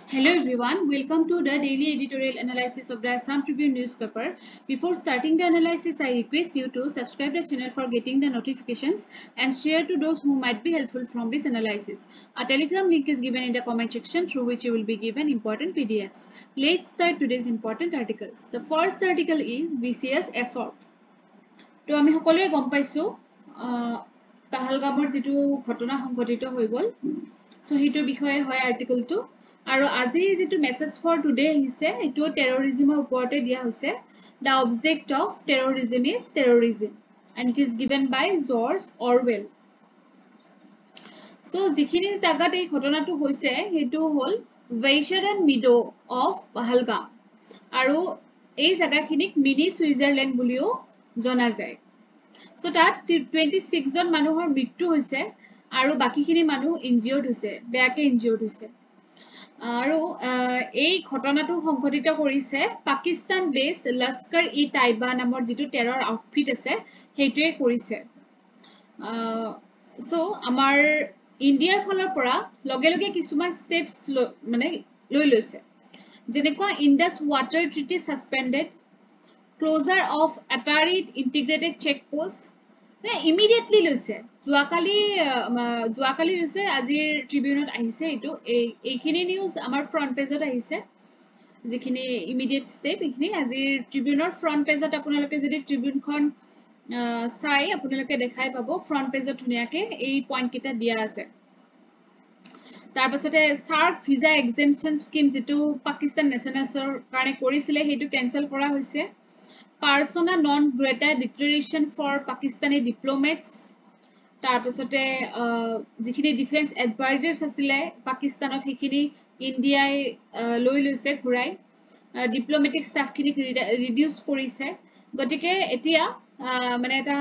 Hello everyone, welcome to the daily editorial analysis of the Assam Tribune newspaper. Before starting the analysis, I request you to subscribe the channel for getting the notifications and share to those who might be helpful from this analysis. A telegram link is given in the comment section through which you will be given important PDFs. Let's start today's important articles. The first article is VCS assault. To আমি সকলোৱে গম পাইছো পাহালগামৰ যেটো ঘটনা সংঘটিত হৈ গল so হিটো বিষয়ে হয় আৰ্টিকেলটো আৰু আজি যেটো মেসেজ ফৰ টুডে আহিছে এটো টেৰৰিজমৰ ওপৰতে দিয়া হৈছে the object of terrorism is terrorism and it is given by George Orwell so যিখিনি জাগাত এই ঘটনাটো হৈছে হেতু হল Vaishnaran Meadow of Pahalgam আৰু এই জাগাখিনিক মিনি সুইজাৰল্যান্ড বুলিও জনা যায় সো তাত 26 জন মানুহৰ মৃত্যু হৈছে আৰু বাকিখিনি মানুহ ইনজিয়ৰ্ড হৈছে বেয়াকে ইনজিয়ৰ্ড হৈছে আৰু এই ঘটনাটো সংঘটিত কৰিছে পাকিস্তান বেসড লস্কৰ-ই-তাইবা নামৰ যেটো টেৰৰ আউটফিট আছে হেইটোৱে কৰিছে সো আমাৰ ইণ্ডিয়াৰ ফালৰ পৰা লগে লগে কিছুমান স্টেপস মানে লৈ লৈছে যেনেকুৱা Indus water treaty suspended closure of Atarid integrated check post immediately লৈছে জুৱাকালি লৈছে আজিৰ ট্ৰিবিউনত আহিছে এটো এইখিনি নিউজ আমাৰ ফ্ৰন্ট পেজত আহিছে যিখিনি ইমিডিয়েট স্টেপ এইখিনি আজিৰ ট্ৰিবিউনৰ ফ্ৰন্ট পেজত আপোনালোকে যদি ট্ৰিবিউনখন চাই আপোনালোকে দেখাই পাব ফ্ৰন্ট পেজত ধুনিয়াকে এই পইণ্ট কেটা দিয়া আছে তাৰ পাছতে সাৰ্ক ভিসা এক্সেম্পশন স্কিম যেটো পাকিস্তান নেশনালছৰ কাৰণে কৰিছিলে হেতু কেনসেল কৰা হৈছে persona non grata declaration for Pakistani diplomats tarpasote jikhini defense advisors asile Pakistanot hekini India loi loise ghurai diplomatic staff khini reduce korise gotike etia mane eta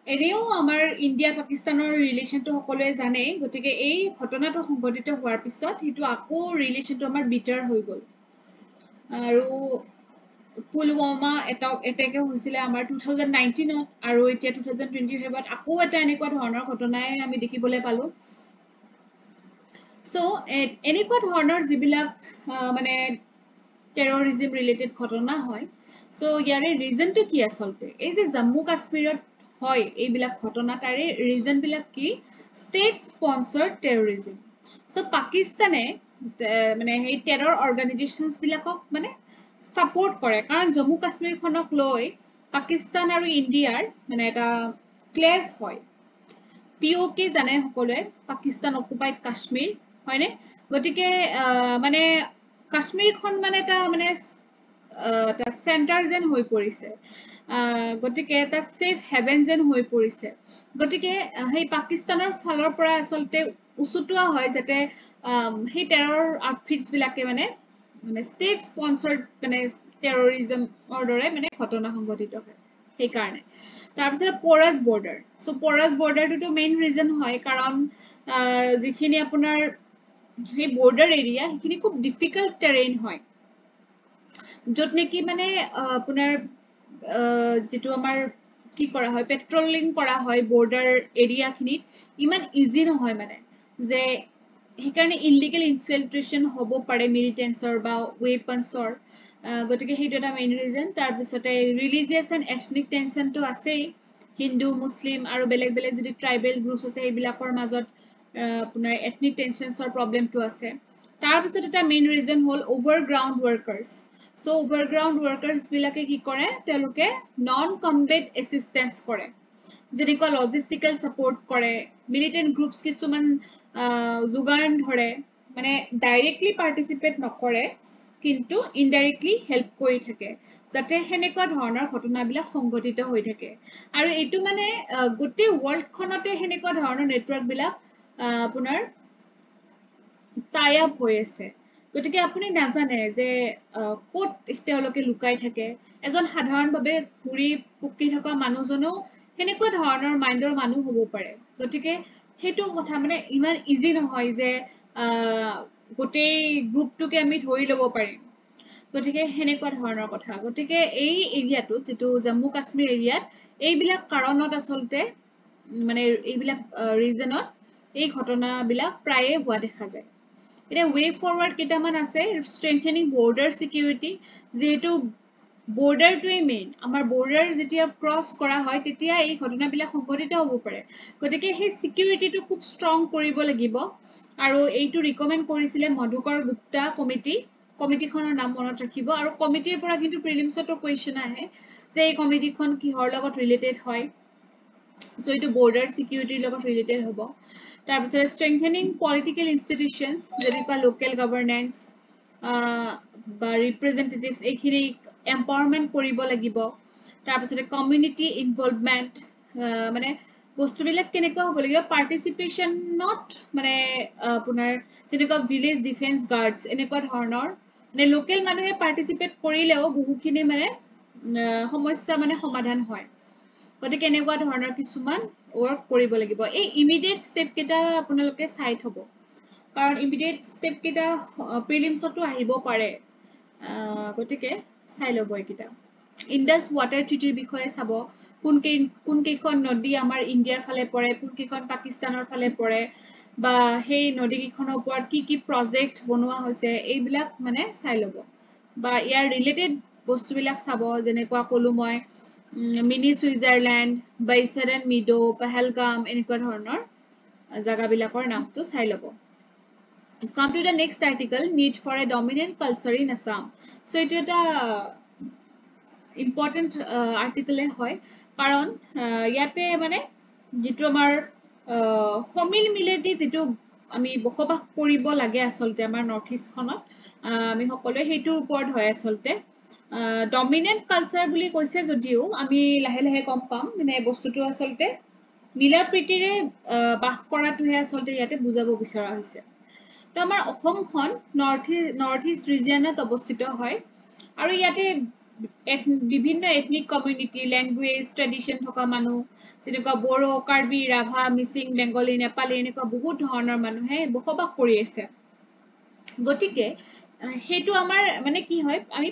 এনেও আমাৰ India পাকিস্তানৰ ৰিলেশনটো সকলোৱে জানে গতিকে এই ঘটনাটো সংঘটিত হোৱাৰ পিছত হিটো আকৌ ৰিলেশনটো আমাৰ বিটাৰ হৈ গল আৰু পুলৱামা এটাকে হৈছিলে আমাৰ 2019 ত আৰু এতিয়া 2025 ত আকৌ এটা এনেকুৱা ধৰণৰ ঘটনাই আমি দেখিবলৈ পালো সো এনেকুৱা ধৰণৰ যিবিলাক মানে টেৰৰিজম ৰিলেটেড ঘটনা হয় সো ইয়াৰে ৰিজনটো কি আসলতে এই যে জম্মু কাশ্মীৰত হয় এইবিলাক ঘটনা তাৰে ৰিজন বিলাক কি ষ্টেট স্পন্সৰ্ড টেৰৰিজম সো পাকিস্তানে মানে এই টেৰৰ অৰ্গানাইজেশনস বিলাকক মানে সাপোৰ্ট কৰে কাৰণ জম্মু কাশ্মীৰ খনক লৈ পাকিস্তান আৰু ইন্ডিয়াৰ মানে এটা ক্লেশ হয় পিওকে জানে সকলোৱে পাকিস্তান অকুপাইড কাশ্মীৰ হয়নে গটিকে মানে কাশ্মীৰখন মানে এটা সেন্টাৰ যেন হৈ পৰিছে গটিকে এটা সেফ হেভেন যেন হৈ পৰিছে গটিকে সেই পাকিস্তানৰ ফালৰ পৰা আসলতে উচুটোৱা হয় যাতে সেই টেৰৰ আউটফিটস বিলাকে মানে state sponsored মানে terrorism অৰ্ডৰে মানে ঘটনা সংঘটিত হয় সেই কাৰণে তাৰ পিছত পৰাস বৰ্ডাৰ সো পৰাস বৰ্ডাৰটো তো মেইন ৰিজন হয় কাৰণ যিখিনি আপোনাৰ সেই বৰ্ডাৰ এৰিয়া সেইখিনি খুব ডিফিকাল্ট টেৰেইন হয় যত নেকি মানে আপোনাৰ যেটো আমাৰ কি কৰা হয় পেট্ৰোলিং কৰা হয় বৰ্ডাৰ এৰিয়াখিনিত ইমান ইজি নহয় মানে যে সেইকাৰণে ইলিগেল ইনফিল্ট্ৰেশন হ'ব পাৰে মিলিটেন্টছৰ বা ওয়েপনছৰ গতিকে হেইটো এটা মেইন ৰিজন তাৰ পিছতে ৰিলিজিয়াছ এণ্ড এথনিক টেনশনটো আছে হিন্দু মুছলিম আৰু বেলেগ বেলেগ যদি ট্ৰাইবেল গ্ৰুপছ আছে এইবিলাকৰ মাজত আপোনাৰ এথনিক টেনশনছৰ প্ৰবলেমটো আছে তাৰ পিছত এটা মেইন ৰিজন হ'ল ওভাৰগ্ৰাউণ্ড ওয়াৰ্কাৰ্ছ সো ওভাৰগ্ৰাউণ্ড ওয়াৰ্কাৰ্ছ বিলাকে কি কৰে তেওঁলোকে নন কমবেট এসিস্টেন্স কৰে যেনেকুৱা লজিষ্টিক্যাল সাপোৰ্ট কৰে মিলিটেন্ট গ্ৰুপছ কিছুমান যোগান ধৰে মানে ডাইৰেক্টলি পাৰ্টিসিপেট নকৰে কিন্তু ইনডাইৰেক্টলি হেল্প কৰি থাকে যাতে হেনেকুৱা ধৰণৰ ঘটনাবিলাক সংঘটিত হৈ থাকে আৰু এটো মানে গোটেই ওয়াৰ্ল্ড খনতে হেনেকুৱা ধৰণৰ নেটৱৰ্ক বিলাক আপোনাৰ টাই আপ হৈ আছে গতিকে আপুনি নাজানে যে কোট তেওঁলোকে লুকাই থাকে এজন সাধাৰণভাৱে ঘুৰি পুকি থকা মানুহজনো হেনেকুৱা ধৰণৰ মাইন্ডৰ মানুহ হ'ব পাৰে গতিকে হেতু কথা মানে ইমান ইজি নহয় যে গোটেই গ্ৰুপটোকে আমি ধৰি লব পাৰিম গতিকে হেনেকুৱা ধৰণৰ কথা গতিকে এই এৰিয়াটো যেটো জম্মু কাশ্মীৰ এৰিয়াত এইবিলাক কাৰণত আসলতে মানে এইবিলাক ৰিজনত এই ঘটনাবিলাক প্ৰায়ে হোৱা দেখা যায় এটা ৱে ফৰৱাৰ্ড কেইটামান আছে ষ্ট্ৰেংথেনিং বৰ্ডাৰ সিকিউৰিটি যেহেতু বৰ্ডাৰটোৱে মেইন আমাৰ বৰ্ডাৰ যেতিয়া ক্ৰছ কৰা হয় তেতিয়া এই ঘটনাবিলাক সংঘটিত হ'ব পাৰে গতিকে সেই সিকিউৰিটিটো খুব ষ্ট্ৰং কৰিব লাগিব আৰু এইটো ৰিকমেন্ড কৰিছিলে মধুকৰ গুপ্তা কমিটিখনৰ নাম মনত ৰাখিব আৰু কমিটিৰ পৰা কিন্তু প্ৰিলিমছতো কোৱেশ্চন আহে যে এই কমিটিখন কিহৰ লগত ৰিলেটেড হয় সো এইটো বৰ্ডাৰ সিকিউৰিটিৰ লগত ৰিলেটেড হ'ব তাৰপিছত ষ্ট্ৰেংথেনিং পলিটিকেল ইনষ্টিটিউচনছ যেনেকুৱা লোকেল গভৰ্নেন্স বা ৰিপ্ৰেজেন্টেটিভছ এইখিনি এম্পাৱাৰমেন্ট কৰিব লাগিব তাৰপিছত কমিউনিটি ইনভলভমেন্ট মানে বস্তুবিলাক কেনেকুৱা হ'ব লাগিব পাৰ্টিচিপেশ্যনত মানে আপোনাৰ যেনেকুৱা ভিলেজ ডিফেন্স গাৰ্ডছ এনেকুৱা ধৰণৰ মানে লোকেল মানুহে পাৰ্টিচিপেট কৰিলেও বহুখিনি মানে সমস্যা মানে সমাধান হয় গতিকে এনেকুৱা ধৰণৰ কিছুমান ৱৰ্ক কৰিব লাগিব এই ইমিডিয়েট ষ্টেপ কেইটা আপোনালোকে চাই থব কাৰণ ইমিডিয়েট ষ্টেপ কেইটা প্ৰিলিমছতো আহিব পাৰে গতিকে চাই ল'ব এইকেইটা ইণ্ডাছ ৱাটাৰ ট্ৰিটিৰ বিষয়ে চাব কোন কেইখন নদী আমাৰ ইণ্ডিয়াৰ ফালে পৰে কোন কেইখন পাকিস্তানৰ ফালে পৰে বা সেই নদী কেইখনৰ ওপৰত কি প্ৰজেক্ট বনোৱা হৈছে এইবিলাক মানে চাই ল'ব বা ইয়াৰ ৰিলেটেড বস্তুবিলাক চাব যেনেকুৱা ক'লো মই মিনি সুইজাৰলেণ্ড বাইচাৰেন মিডো পেহেলগাম এনেকুৱা ধৰণৰ জাগাবিলাকৰ নামটো চাই ল'ব come to the next article need for a dominant culture in Assam so এইটো এটা important article হয় কাৰণ ইয়াতে মানে যেটো আমাৰ সমিল মিলেটি যেটো আমি বসবাস কৰিব লাগে আসলতে আমাৰ নৰ্থ ইষ্ট খনত আমি সকলোৱে হেইটোৰ ওপৰত হয় আসলতে ডমিনেন্ট কালচাৰ বুলি কৈছে যদিও আমি লাহে লাহে কম পাম মানে বস্তুটো আসলতে মিলা প্ৰীতিৰে বাস কৰাটোহে আসলতে ইয়াতে বুজাব বিচৰা হৈছে তো আমাৰ অসমখন নৰ্থ ইষ্ট ৰিজিয়নত অৱস্থিত হয় আৰু ইয়াতে বিভিন্ন এথনিক কমিউনিটি ল্যাঙ্গুৱেজ ট্ৰেডিশন থকা মানুহ যেনেকুৱা বড়ো কাৰ্বি ৰাভা মিচিং বেংগলী নেপালী এনেকুৱা বহুত ধৰণৰ মানুহে বসবাস কৰি আছে গতিকে হেতু আমাৰ মানে কি হয় আমি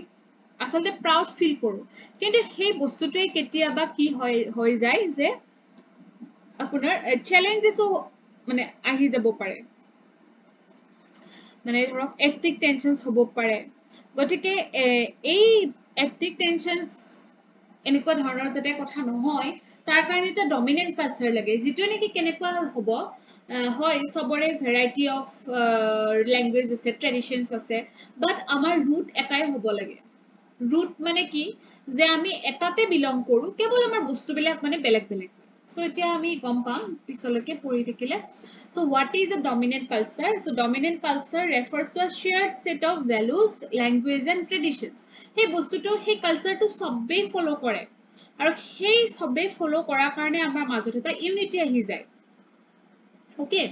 আসলতে প্ৰাউড ফিল কৰো কিন্তু সেই বস্তুটোৱে কেতিয়াবা কি হৈ যায় যে আপোনাৰ চ্যালেঞ্জেসও মানে আহি যাব পাৰে মানে ধৰক এথনিক টেনশনস হ'ব পাৰে গতিকে এই এথনিক টেনশনস এনেকুৱা ধৰণৰ যাতে কথা নহয় তাৰ কাৰণে এটা ডমিনেন্ট কালচাৰ লাগে যেটো নেকি কেনেকুৱা হ'ব হয় সবৰে ভেৰাইটি অফ ল্যাঙ্গুৱেজ আছে ট্ৰেডিশনস আছে বাট আমাৰ ৰুট এটাই হ'ব লাগে ৰুট মানে কি যে আমি এটাতে বিলং কৰো কেৱল আমাৰ বস্তুবিলাক মানে বেলেগ বেলেগ সো এতিয়া আমি গম পাম পিছলৈকে পঢ়ি থাকিলে so what is a dominant culture so dominant culture refers to a shared set of values language and traditions সেই বস্তুটো সেই কালচাৰটো সবে ফলো কৰে আৰু সেই সবে ফলো কৰাৰ কাৰণে আমাৰ মাজত এটা ইউনিটি আহি যায় ওকে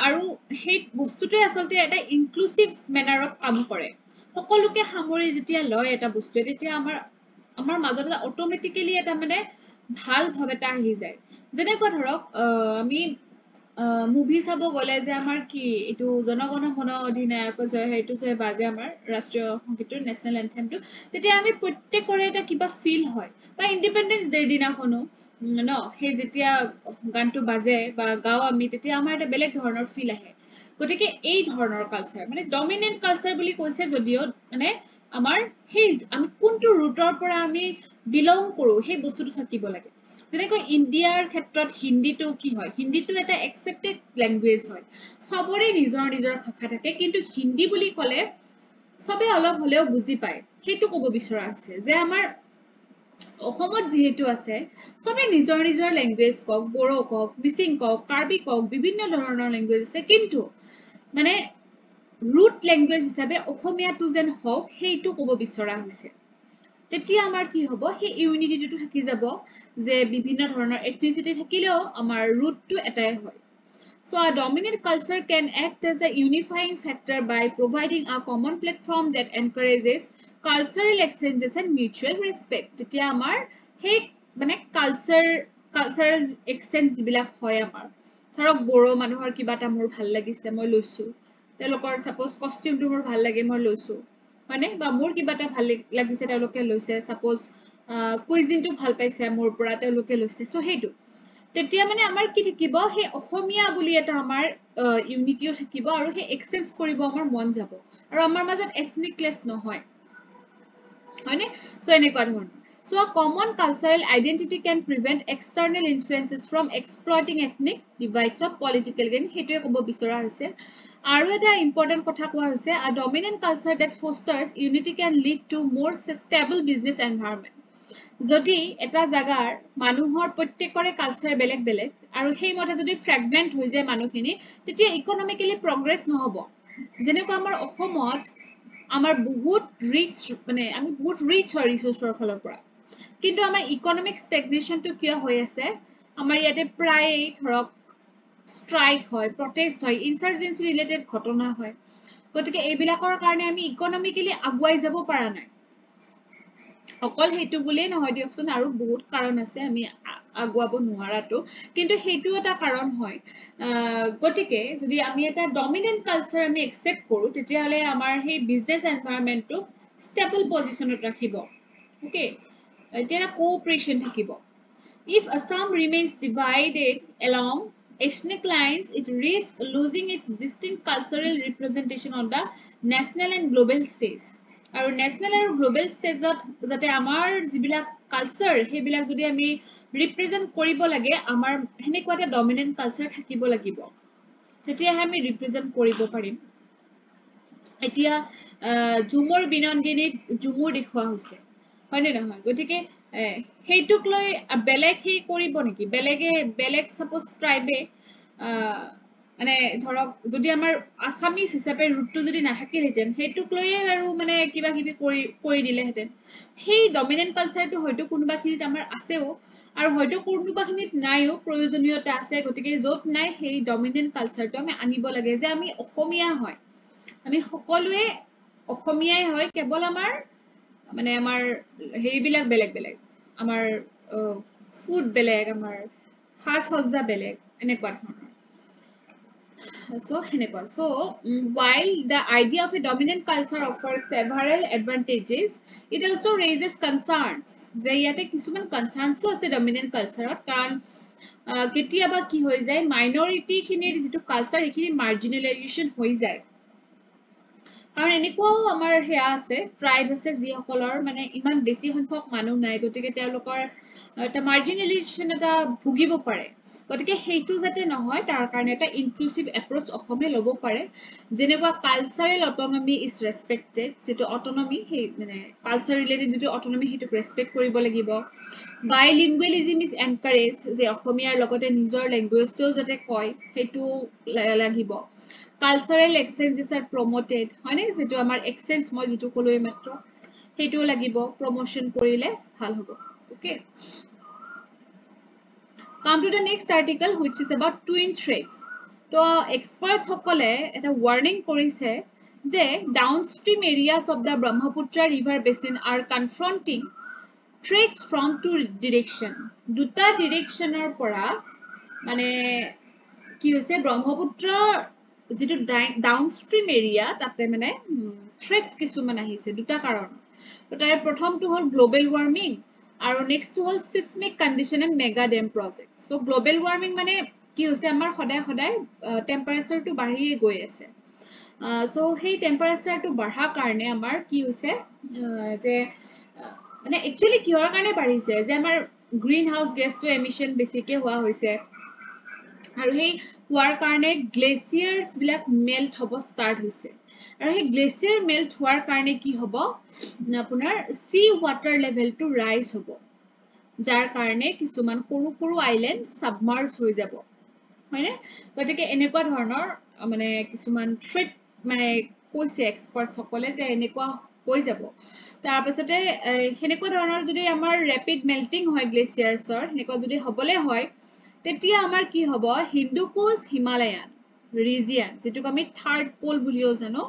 আৰু সেই বস্তুটোৱে আসলতে এটা ইনক্লুসিভ মেনাৰত কাম কৰে সকলোকে সামৰি যেতিয়া লয় এটা বস্তু তেতিয়া আমাৰ মাজত এটা অটোমেটিক্যালি এটা মানে ভাল ভাৱ এটা আহি যায় যেনেকুৱা ধৰক আমি মুভি চাব গলে যে আমাৰ কি এটো জনগণ মন অধিনায়ক জয় হেতু যে বাজে আমাৰ ৰাষ্ট্ৰীয় সংগীতৰ নেশনেল এন্থেমটো তেতিয়া আমি প্ৰত্যেকৰে এটা কিবা ফিল হয় বা ইন্ডিপেন্ডেন্স ডে দিনাখনো ন হে যেতিয়া গানটো বাজে বা গাও আমি তেতিয়া আমাৰ এটা বেলেগ ধৰণৰ ফিল আহে গতিকে এই ধৰণৰ কালচাৰ মানে ডমিনেন্ট কালচাৰ বুলি কৈছে যদিও মানে আমাৰ সেই আমি কোনটো ৰুটৰ পৰা আমি বিলং কৰো সেই বস্তুটো থাকিব লাগে যেনেকৈ ইণ্ডিয়াৰ ক্ষেত্ৰত হিন্দীটো কি হয় হিন্দীটো এটা একসেপ্টেড ল্যাঙ্গুৱেজ হয় সবৰে নিজৰ নিজৰ ভাষা থাকে কিন্তু হিন্দী বুলি ক'লে সবে অলপ হলেও বুজি পায় হেতু ক'ব বিচৰা আছে যে আমাৰ অসমত যেহেতু আছে সবে নিজৰ নিজৰ ল্যাঙ্গুৱেজ কক বড়ো কক মিচিং কক কাৰ্বি কক বিভিন্ন ধৰণৰ ল্যাঙ্গুৱেজ আছে কিন্তু মানে ৰুট ল্যাঙ্গুৱেজ হিচাপে অসমীয়াটো যেন হওক হেতু ক'ব বিচৰা হৈছে তেতিয়া আমাৰ কি হ'ব সেই ইউনিটিটো থাকি যাব যে বিভিন্ন ধৰণৰ এথনিচিটি থাকিলেও আমাৰ ৰুটটো এটাই হয় so a dominant culture can act as a unifying factor by providing a common platform that encourages cultural exchanges and mutual respect তেতিয়া আমাৰ সেই মানে কালচাৰেল এক্সচেঞ্জ বিলাক হয় আমাৰ ধৰক বড়ো মানুহৰ কিবা এটা মোৰ ভাল লাগিছে মই লৈছো তেওঁলোকৰ সাপোজ কস্টিউমটো মোৰ ভাল লাগে মই লৈছো মানে বা মোৰ কিবা এটা ভাল লাগিছে তেওঁলোকে লৈছে সাপোজ কুইজিনটো ভাল পাইছে মোৰ পৰা তেওঁলোকে লৈছে সো হেতু তেতিয়া মানে আমাৰ কি থাকিব সেই অসমীয়া বুলি এটা আমাৰ ইউনিটিও থাকিব আৰু সেই এক্সচেঞ্জ কৰিব আমাৰ মন যাব আৰু আমাৰ মাজত এথনিক ক্লেশ নহয় হয়নে সো এনেকুৱা ধৰণৰ So a common cultural identity can prevent external influences from exploiting ethnic divides of political gain. হেতুৱে ক'ব বিচৰা হৈছে আৰু এটা ইম্পৰ্টেন্ট কথা কোৱা হৈছে a dominant culture that fosters unity can lead to more stable business environment. যদি এটা জাগাৰ মানুহৰ প্ৰত্যেকৰে কালচাৰ বেলেগ বেলেগ আৰু সেই মতে যদি ফ্ৰেগমেন্ট হৈ যায় মানুহখিনি তেতিয়া ইকোনমিক্যালি প্ৰগ্ৰেছ নহব যেনেকৈ আমাৰ অসমত আমাৰ বহুত ৰিচ মানে আমি বহুত ৰিচ হয় ৰিসোৰ্সৰ ফালৰ পৰা কিন্তু আমাৰ ইকোনমিক ষ্টেগনেশনটো কিয় হৈ আছে আমাৰ ইয়াতে প্ৰায় ধৰক স্ট্ৰাইক হয় প্ৰটেষ্ট হয় ইনসাৰ্জেন্সি ৰিলেটেড ঘটনা হয় গতিকে এইবিলাকৰ কাৰণে আমি ইকোনমিক্যালি আগুৱাই যাব পৰা নাই অকল হেতু বুলিয়ে নহয় দিয়কচোন আৰু বহুত কাৰণ আছে আমি আগুৱাব নোৱাৰাটো কিন্তু হেতু এটা কাৰণ হয় গতিকে যদি আমি এটা ডমিনেন্ট কালচাৰ আমি একসেপ্ট কৰো তেতিয়া হলে আমাৰ সেই বিজনেস এনভায়ৰনমেন্টটো ষ্টেবল পজিশনত ৰাখিব ওকে এতিয়া কোঅপাৰেশন থাকিব if Assam remains divided along ethnic lines it risks losing its distinct cultural representation on the national and global stage আৰু নেশনাল আৰু গ্লোবাল ষ্টেজত যাতে আমাৰ যিবিলাক কালচাৰ সেইবিলাক যদি আমি ৰিপ্ৰেজেন্ট কৰিব লাগে আমাৰ হেনেকুৱা এটা ডমিনেন্ট কালচাৰ থাকিব লাগিব তেতিয়া আমি ৰিপ্ৰেজেন্ট কৰিব পাৰিম এতিয়া জুমৰ বিনন্দিনীত জুমুৰ দেখুৱা হৈছে হয়নে নহয় গতিকে হেইটুক লৈ বেলেগ হে কৰিব নেকি বেলেগ সাপোজ ট্ৰাইবে মানে ধৰক যদি আমাৰ আসামিজ হিচাপে ৰুটটো যদি নাথাকিলেহেঁতেন হেইটুক লৈয়ে আৰু মানে কিবা কিবি কৰি দিলেহেঁতেন সেই ডমিনেন্ট কালচাৰটো হয়তো কোনোবাখিনিত আমাৰ আছেও আৰু হয়তো কোনোবাখিনিত নাইও প্ৰয়োজনীয়তা আছে গতিকে য'ত নাই সেই ডমিনেন্ট কালচাৰটো আমি আনিব লাগে যে আমি অসমীয়া হয় আমি সকলোৱে অসমীয়াই হয় কেৱল আমাৰ মানে আমাৰ হেৰিবিলাক বেলেগ বেলেগ আমাৰ ফুড বেলেগ আমাৰ সাজ সজ্জা বেলেগ এনেকুৱা ধৰণৰ So while the idea of a dominant culture offers several advantages it also raises concerns যে ইয়াতে কিছুমান concerns আছে dominant culture কাৰণ কেতিয়াবা কি হৈ যায় মাইনৰিটি খিনিৰ যেটো কালচাৰ এখিনি মাৰ্জিনালাইজেশন হৈ যায় কাৰণ এনেকুৱাও আমাৰ হেয়া আছে ট্ৰাইব আছে যি সকলৰ মানে ইমান বেছি সংখ্যক মানুহ নাই গতিকে তেওঁলোকৰ এটা মাৰ্জিনালাইজেশন এটা ভুগিব পাৰে গতিকে হেইটো যাতে নহয় তাৰ কাৰণে এটা ইনক্লুসিভ এপ্ৰোচ অসমে লব পাৰে যেনেকুৱা কালচাৰেল অটোনমি ইজ ৰেসপেক্টেড যেটো অটোনমি হে মানে কালচাৰ ৰিলেটেড যেটো অটোনমি হেটো ৰেসপেক্ট কৰিব লাগিব বাইলিংগুৱেলিজম ইজ এনকাৰেজড যে অসমীয়াৰ লগতে নিজৰ ল্যাঙ্গুৱেজটো যাতে কয় হেটো লাগিব Cultural exchanges are promoted হয়নে যেটো আমাৰ এক্সচেঞ্জ মই যেটো কলোই মাত্ৰ হেটো লাগিব প্ৰমোশন কৰিলে ভাল হ'ব okay Come to the next article which is about twin threats তো experts সকলে এটা warning কৰিছে যে downstream areas of the Brahmaputra river basin are confronting threats from two direction দুটা directionৰ পৰা মানে কি হৈছে ব্ৰহ্মপুত্ৰ যেটো ডাউনস্ট্ৰিম এৰিয়া তাতে মানে থ্ৰেটস কিছুমান আহিছে দুটা কাৰণ তো তাৰে প্ৰথমটো হল গ্লোবাল ওয়াৰ্মিং আৰু নেক্সটটো হল seismic condition and mega dam project so global warming মানে কি হৈছে আমাৰ সদায় টেম্পাৰেচাৰটো বাঢ়িয়ে গৈ আছে সো সেই টেম্পাৰেচাৰটো বঢ়া কাৰণে আমাৰ কি হৈছে যে মানে একচুয়ালি কিহৰ কাৰণে বাঢ়িছে যে আমাৰ গ্ৰীন হাউস গেছটো এমিশন বেছিকে হোৱা হৈছে আৰু সেই হোৱাৰ কাৰণে গ্লেচিয়াৰ্স বিলাক মেল্ট হ'ব ষ্টাৰ্ট হৈছে আৰু সেই গ্লেচিয়াৰ মেল্ট হোৱাৰ কাৰণে কি হ'ব আপোনাৰ সি ওয়াটাৰ লেভেলটো ৰাইজ হ'ব যাৰ কাৰণে কিছুমান সৰু সৰু আইল্যান্ড সাবমাৰ্জ হৈ যাব হয়নে গতিকে এনেকুৱা ধৰণৰ মানে কিছুমান থ্ৰেট মানে কৈছে এক্সপাৰ্টস সকলে যে এনেকুৱা হৈ যাব তাৰ পাছতে হেনেকুৱা ধৰণৰ যদি আমাৰ ৰেপিড মেল্টিং হয় গ্লেচিয়াৰ্সৰ হেনেকুৱা যদি হ'বলে হয় তেতিয়া আমাৰ কি হ'ব হিন্দুকুশ হিমালয়ান ৰিজিয়ন যেটো আমি থাৰ্ড পোল বুলিও জানো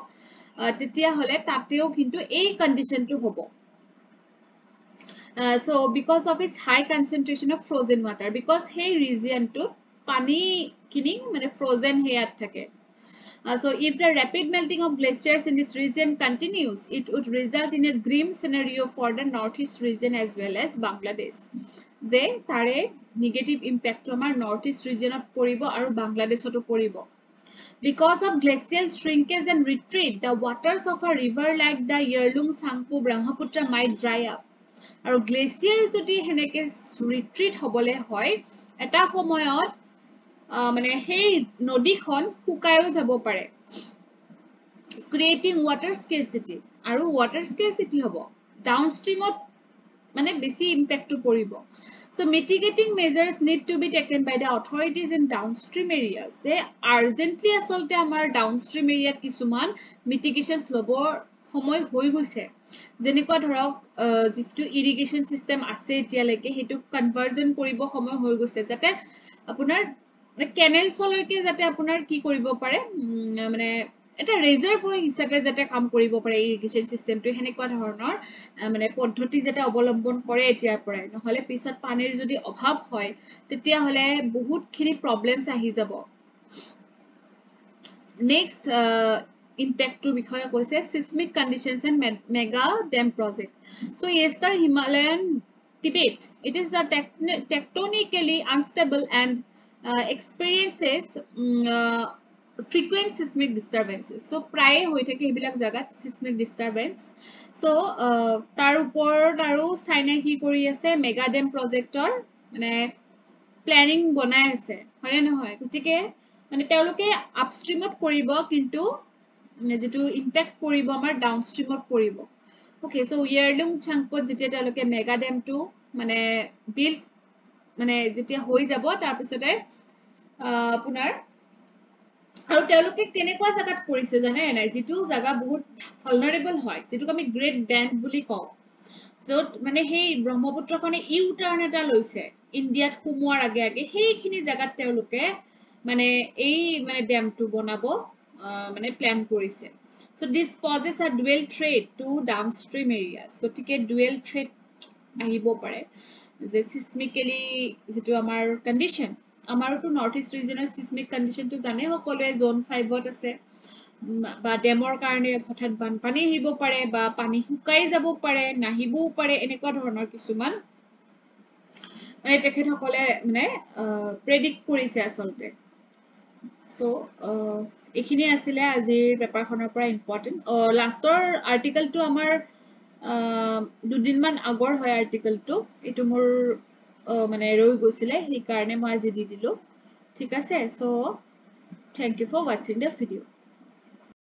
তেতিয়া হলে তাতেও কিন্তু এই কন্ডিশনটো হ'ব so because of its high concentration of frozen water because hey region to pani kini mane frozen hayat thake so if the rapid melting of glaciers in this region continues it would result in a grim scenario for the northeast region as well as Bangladesh যে তাৰে negative ইম্পেক্টটো আমাৰ north east ৰিজনত পৰিব আৰু বাংলাদেশতো পৰিব because of glacial shrinkage and retreat the waters of a river like the Yerlung Sangpo Brahmaputra might dry up আৰু glacier যদি হেনেকে retreat হবলে হয় এটা সময়ত মানে সেই নদীখন শুকায়ও যাব পাৰে creating water scarcity আৰু water scarcity হব downstreamত মানে বেছি ইম্প্যাক্টটো পৰিব so mitigating measures need to be taken by the authorities in downstream areas যে urgently আসলতে আমাৰ downstream area কিছুমান mitigations লবৰ সময় হৈ গৈছে যেনেকুৱা ধৰক যেটো ইৰিগেশন সিস্টেম আছে এতিয়ালৈকে হেতু কনভাৰ্জন কৰিব সময় হৈ গৈছে যাতে আপোনাৰ কেনেলছলৈকে যাতে আপোনাৰ কি কৰিব পাৰে মানে এটা ৰিজাৰ্ভ হিচাপে যাতে কাম কৰিব পাৰে ইৰিগেশন সিস্টেমটো হেনেকুৱা ধৰণৰ মানে পদ্ধতি যাতে অৱলম্বন কৰে এতিয়াৰ পৰাই নহলে পিছত পানীৰ যদি অভাৱ হয় তেতিয়া হলে বহুত খিনি প্ৰবলেমছ আহি যাব নেক্সট impact to বিষয়ে কৈছে seismic conditions and mega dam project so eastern Himalayan Tibet it is a tectonically unstable and experiences frequent seismic disturbances so প্ৰায় হৈ থাকে এবিলাক জাগাত seismic disturbance so তাৰ ওপৰত আৰু চাইনা কি কৰি আছে মেগা ডেম প্ৰজেক্টৰ মানে প্ল্যানিং বনাই আছে হয় নহয় গতিকে মানে তেওঁলোকে আপস্ট্ৰিমত কৰিব কিন্তু যেটো ইম্প্যাক্ট পৰিব আমাৰ ডাউনস্ট্ৰিমত পৰিব ওকে সো ইয়াৰলুং চাংপত যেতিয়া তেওঁলোকে মেগা ডেমটো মানে বিল্ড মানে যেতিয়া হৈ যাব তাৰ পিছতে আপোনাৰ আৰু তেওঁলোকে কেনেকুৱা জাগাত কৰিছে জানে নাই যেটো জাগা বহুত ভালনাৰেবল হয় যেটো আমি গ্ৰেট বেন্ড বুলি কওঁ যত মানে সেই ব্ৰহ্মপুত্ৰখনে ইউ টাৰ্ন এটা লৈছে ইন্ডিয়াত সোমোৱাৰ আগে আগে সেইখিনি জাগাত তেওঁলোকে মানে এই মানে ড্যামটো বনাব মানে প্ল্যান কৰিছে so this poses a dual threat to downstream areas গতিকে dual threat আহিব পাৰে যে সিসমিক্যালি যেটো আমাৰ কন্ডিশন আমাৰটো নৰ্থ ইষ্ট ৰিজনৰ সিসমিক কন্ডিশনটো জানে সকলোৱে জোন 5 ত আছে বা ডেমৰ কাৰণে হঠাৎ বানপানী আহিব পাৰে বা পানী শুকাই যাব পাৰে নাহিবও পাৰে এনেকুৱা ধৰণৰ কিছুমান মানে তেখেতসকলে মানে প্ৰেডিক্ট কৰিছে আসলতে সো এখিনি আছিল আজিৰ পেপাৰখনৰ পৰা ইম্পৰ্টেন্ট লাষ্টৰ আৰ্টিকেলটো আমাৰ দুদিনমান আগৰ হয় আৰ্টিকেলটো এটো মোৰ মানে ৰৈ গৈছিলে সেই কাৰণে মই আজি দি দিলো ঠিক আছে so thank you for watching the video